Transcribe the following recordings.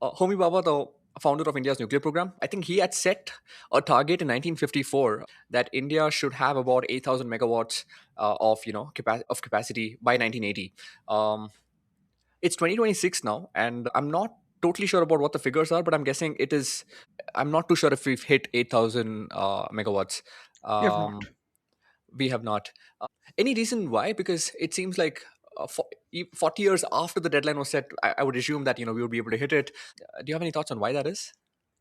Homi Bhabha, the founder of India's nuclear program, I think he had set a target in 1954 that India should have about 8,000 megawatts of of capacity by 1980. Um, it's 2026 now, and I'm not totally sure about what the figures are, but I'm guessing it is. I'm not too sure if we've hit 8,000 megawatts. We have not. We have not. Any reason why? Because it seems like 40 years after the deadline was set, I would assume that we would be able to hit it. Do you have any thoughts on why that is?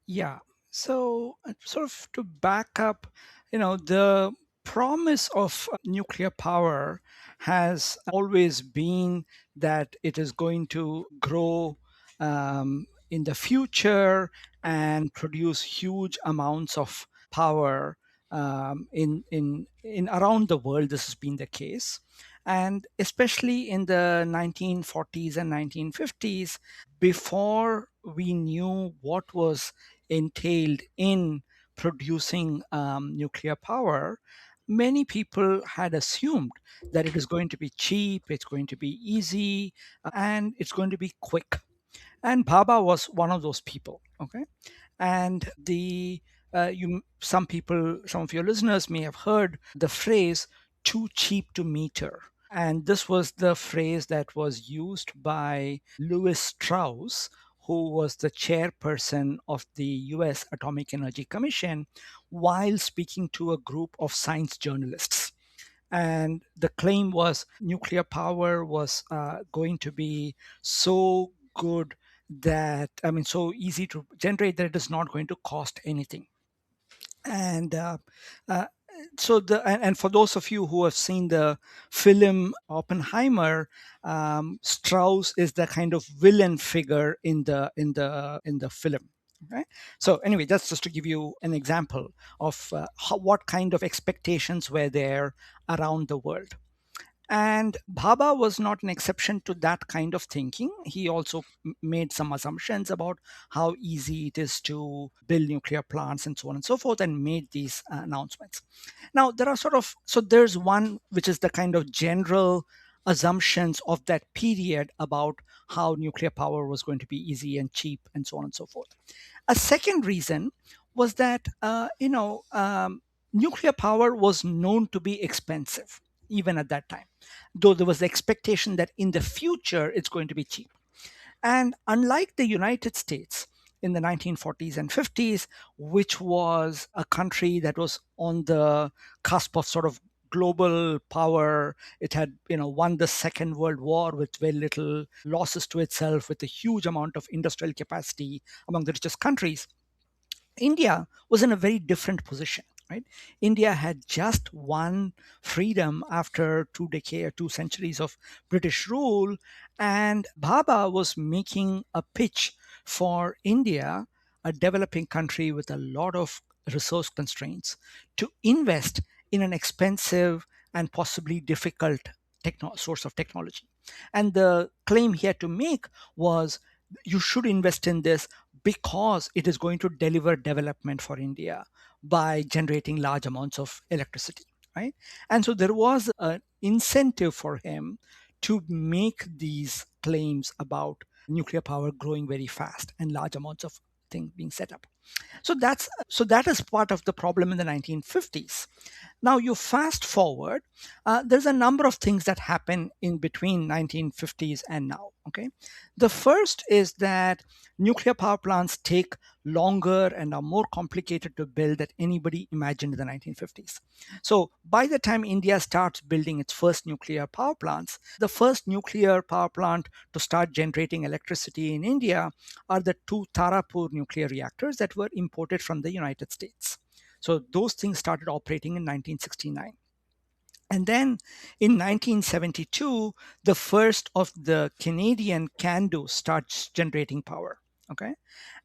Yeah. So, sort of to back up, the promise of nuclear power has always been that it is going to grow in the future and produce huge amounts of power in around the world. This has been the case, and especially in the 1940s and 1950s, before we knew what was entailed in producing nuclear power, many people had assumed that it is going to be cheap, it's going to be easy, and it's going to be quick. And Bhabha was one of those people. Okay, and the you some people, some of your listeners may have heard the phrase "too cheap to meter." And this was the phrase that was used by Louis Strauss, who was the chairperson of the US Atomic Energy Commission, while speaking to a group of science journalists. And the claim was nuclear power was going to be so good that, I mean, so easy to generate that it is not going to cost anything. And uh, and for those of you who have seen the film Oppenheimer, Strauss is the kind of villain figure in the film. Okay, so anyway, that's just to give you an example of what kind of expectations were there around the world. And Bhabha was not an exception to that kind of thinking. He also made some assumptions about how easy it is to build nuclear plants and so on and so forth, and made these announcements. Now, there are there's one which is the kind of general assumptions of that period about how nuclear power was going to be easy and cheap and so on and so forth. A second reason was that, nuclear power was known to be expensive even at that time, though there was the expectation that in the future it's going to be cheap. And unlike the United States in the 1940s and 50s, which was a country that was on the cusp of sort of global power, it had won the Second World War with very little losses to itself, with a huge amount of industrial capacity among the richest countries. India was in a very different position, right? India had just won freedom after 2 decades, 2 centuries of British rule, and Bhabha was making a pitch for India, a developing country with a lot of resource constraints, to invest in an expensive and possibly difficult source of technology. And the claim he had to make was, you should invest in this because it is going to deliver development for India by generating large amounts of electricity, right? And so there was an incentive for him to make these claims about nuclear power growing very fast and large amounts of things being set up. That is part of the problem in the 1950s. Now you fast forward, there's a number of things that happen in between 1950s and now. Okay, the first is that nuclear power plants take longer and are more complicated to build than anybody imagined in the 1950s. So by the time India starts building its first nuclear power plants, the first nuclear power plant to start generating electricity in India are the two Tarapur nuclear reactors that were imported from the United States. So those things started operating in 1969. And then in 1972, the first of the Canadian CANDU starts generating power. Okay.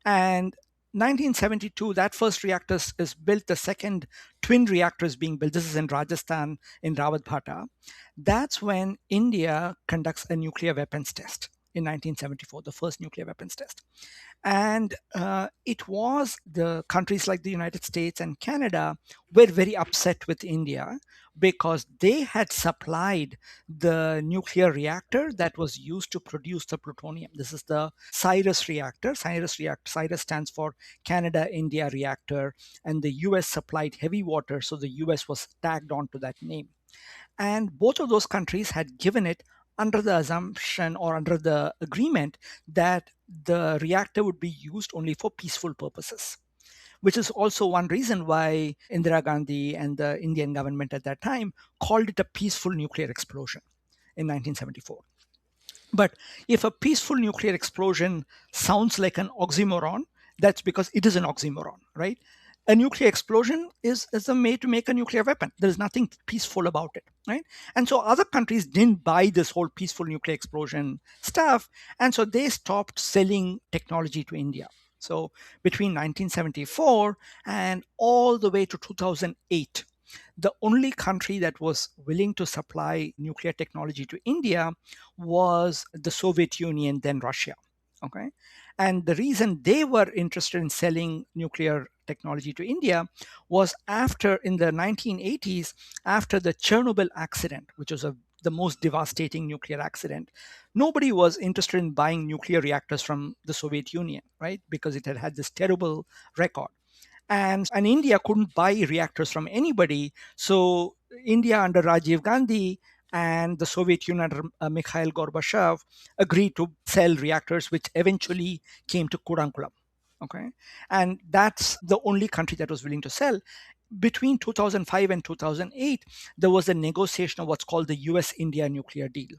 And 1972, that first reactor is built. The second twin reactor is being built. This is in Rajasthan, in Rawatbhata. That's when India conducts a nuclear weapons test in 1974, the first nuclear weapons test. And it was the countries like the United States and Canada were very upset with India because they had supplied the nuclear reactor that was used to produce the plutonium. This is the Cyrus reactor. Cyrus stands for Canada India reactor, and the US supplied heavy water, so the US was tagged onto that name. And both of those countries had given it under the assumption or under the agreement that the reactor would be used only for peaceful purposes, which is also one reason why Indira Gandhi and the Indian government at that time called it a peaceful nuclear explosion in 1974. But if a peaceful nuclear explosion sounds like an oxymoron, that's because it is an oxymoron, right? A nuclear explosion is a way to make a nuclear weapon. There's nothing peaceful about it, right? And so other countries didn't buy this whole peaceful nuclear explosion stuff. And so they stopped selling technology to India. So between 1974 and all the way to 2008, the only country that was willing to supply nuclear technology to India was the Soviet Union, then Russia. Okay. And the reason they were interested in selling nuclear technology to India was after, in the 1980s, after the Chernobyl accident, which was the most devastating nuclear accident, nobody was interested in buying nuclear reactors from the Soviet Union, right? Because it had had this terrible record. And India couldn't buy reactors from anybody. So India under Rajiv Gandhi and the Soviet Union under Mikhail Gorbachev agreed to sell reactors, which eventually came to Kudankulam. Okay, and that's the only country that was willing to sell. Between 2005 and 2008, there was a negotiation of what's called the US-India nuclear deal,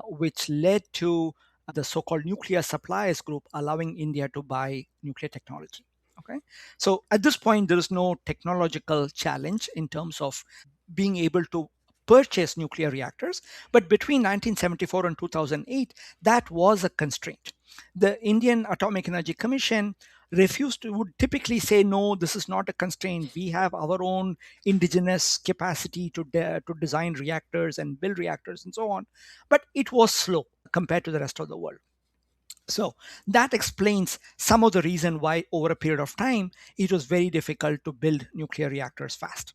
which led to the so-called nuclear suppliers group allowing India to buy nuclear technology. Okay, so at this point, there is no technological challenge in terms of being able to purchase nuclear reactors. But between 1974 and 2008, that was a constraint. The Indian Atomic Energy Commission refused to, would typically say, no, this is not a constraint. We have our own indigenous capacity to design reactors and build reactors and so on. But it was slow compared to the rest of the world. So that explains some of the reason why over a period of time it was very difficult to build nuclear reactors fast.